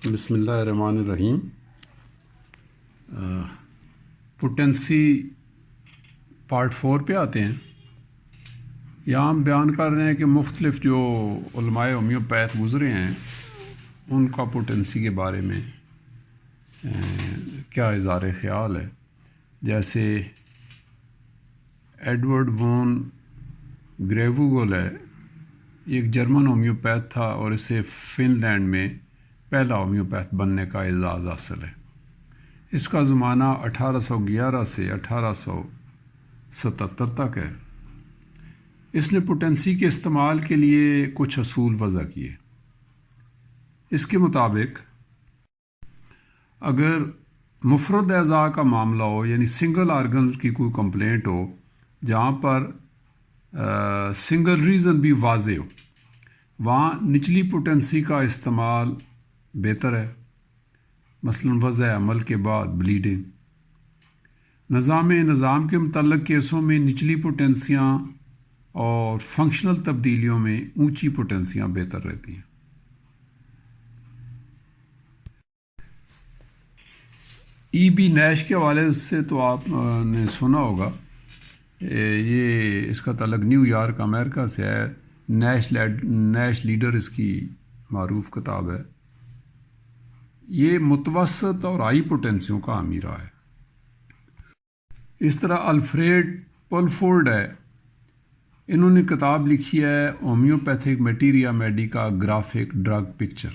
بسم اللہ الرحمن الرحیم۔ پوٹینسی پارٹ 4 پہ آتے ہیں۔ یہاں ہم بیان کر رہے ہیں کہ مختلف جو علماء ہومیوپیتھ گزرے ہیں ان کا پوٹینسی کے بارے میں کیا اظہار خیال ہے۔ جیسے ایڈورڈ وون گریوگول ہے، ایک جرمن ہومیوپیتھ تھا اور اسے فن لینڈ میں پہلا ہومیوپیتھ بننے کا اعزاز حاصل ہے۔ اس کا زمانہ 1811 سے 1877 تک ہے۔ اس نے پوٹینسی کے استعمال کے لیے کچھ اصول وضع کیے۔ اس کے مطابق اگر مفرد اعضاء کا معاملہ ہو، یعنی سنگل آرگن کی کوئی کمپلینٹ ہو جہاں پر سنگل ریزن بھی واضح ہو، وہاں نچلی پوٹینسی کا استعمال بہتر ہے، مثلا وضع عمل کے بعد بلیڈنگ۔ نظام کے متعلق کیسوں میں نچلی پوٹینسیاں اور فنکشنل تبدیلیوں میں اونچی پوٹینسیاں بہتر رہتی ہیں۔ ای بی نیش کے حوالے سے تو آپ نے سنا ہوگا، یہ اس کا تعلق نیو یارک امریکہ سے ہے۔ نیش لیڈر اس کی معروف کتاب ہے۔ یہ متوسط اور ہائی پوٹینسیوں کا حامی رہا ہے۔ اس طرح الفریڈ پلفورڈ ہے، انہوں نے کتاب لکھی ہے ہومیوپیتھک میٹیریا میڈیکا گرافک ڈرگ پکچر،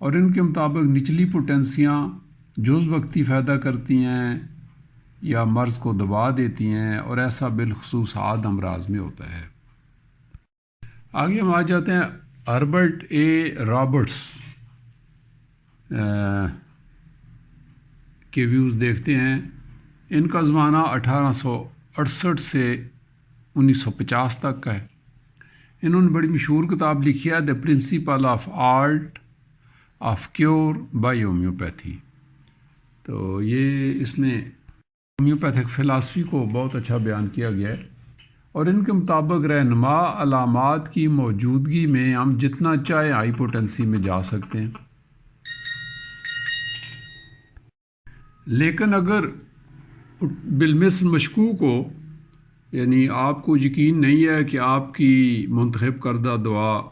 اور ان کے مطابق نچلی پوٹینسیاں جز وقتی فائدہ کرتی ہیں یا مرض کو دبا دیتی ہیں، اور ایسا بالخصوص حاد امراض میں ہوتا ہے۔ آگے ہم آ جاتے ہیں ہربرٹ اے رابرٹس کے ویوز دیکھتے ہیں۔ ان کا زمانہ 1868 سے 1950 تک کا ہے۔ انہوں نے بڑی مشہور کتاب لکھی ہے the principle of art of cure by homeopathy. تو یہ اس میں ہومیوپیتھک فلاسفی کو بہت اچھا بیان کیا گیا ہے، اور ان کے مطابق رہنما علامات کی موجودگی میں ہم جتنا چاہے ہائی پوٹینسی میں جا سکتے ہیں، لیکن اگر بالمثل مشکوک ہو، یعنی آپ کو یقین نہیں ہے کہ آپ کی منتخب کردہ دوا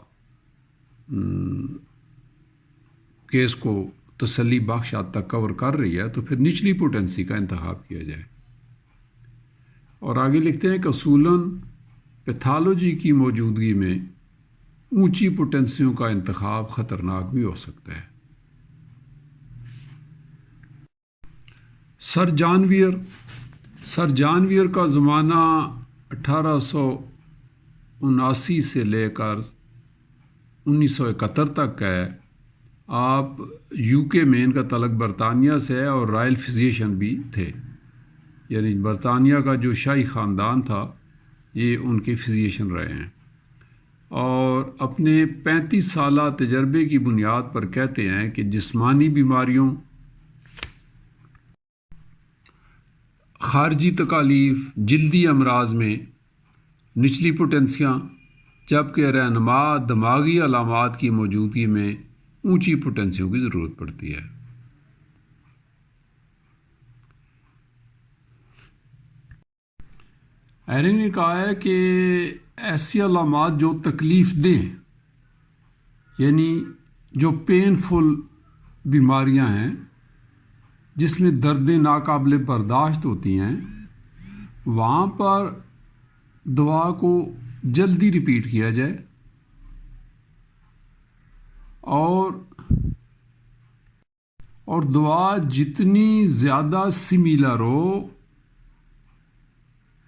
کیس کو تسلی بخش حد تک کور کر رہی ہے، تو پھر نچلی پوٹینسی کا انتخاب کیا جائے۔ اور آگے لکھتے ہیں کہ اصولاً پیتھالوجی کی موجودگی میں اونچی پوٹینسیوں کا انتخاب خطرناک بھی ہو سکتا ہے۔ سر جان ویئر کا زمانہ 1879 سے لے کر 1971 تک کا ہے۔ آپ یو کے میں، ان کا تعلق برطانیہ سے ہے، اور رائل فزیشین بھی تھے، یعنی برطانیہ کا جو شاہی خاندان تھا یہ ان کے فزیشین رہے ہیں، اور اپنے 35 سالہ تجربے کی بنیاد پر کہتے ہیں کہ جسمانی بیماریوں، خارجی تکالیف، جلدی امراض میں نچلی پوٹینسیاں، جبکہ رہنما دماغی علامات کی موجودگی میں اونچی پوٹینسیوں کی ضرورت پڑتی ہے۔ ایرنگ نے کہا ہے کہ ایسی علامات جو تکلیف دیں، یعنی جو پینفل بیماریاں ہیں جس میں دردیں ناقابل برداشت ہوتی ہیں، وہاں پر دوا کو جلدی ریپیٹ کیا جائے، اور دوا جتنی زیادہ سملر ہو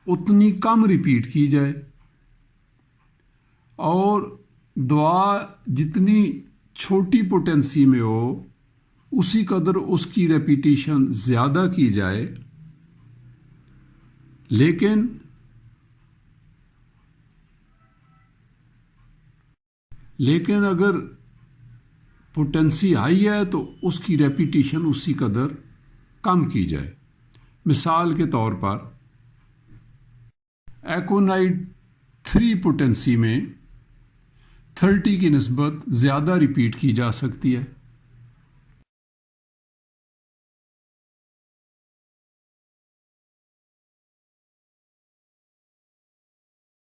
اتنی کم ریپیٹ کی جائے، اور دوا جتنی چھوٹی پوٹینسی میں ہو اسی قدر اس کی ریپیٹیشن زیادہ کی جائے۔ لیکن اگر پوٹینسی ہائی ہے تو اس کی ریپیٹیشن اسی قدر کم کی جائے۔ مثال کے طور پر ایکونائڈ 3 پوٹینسی میں 30 کی نسبت زیادہ ریپیٹ کی جا سکتی ہے،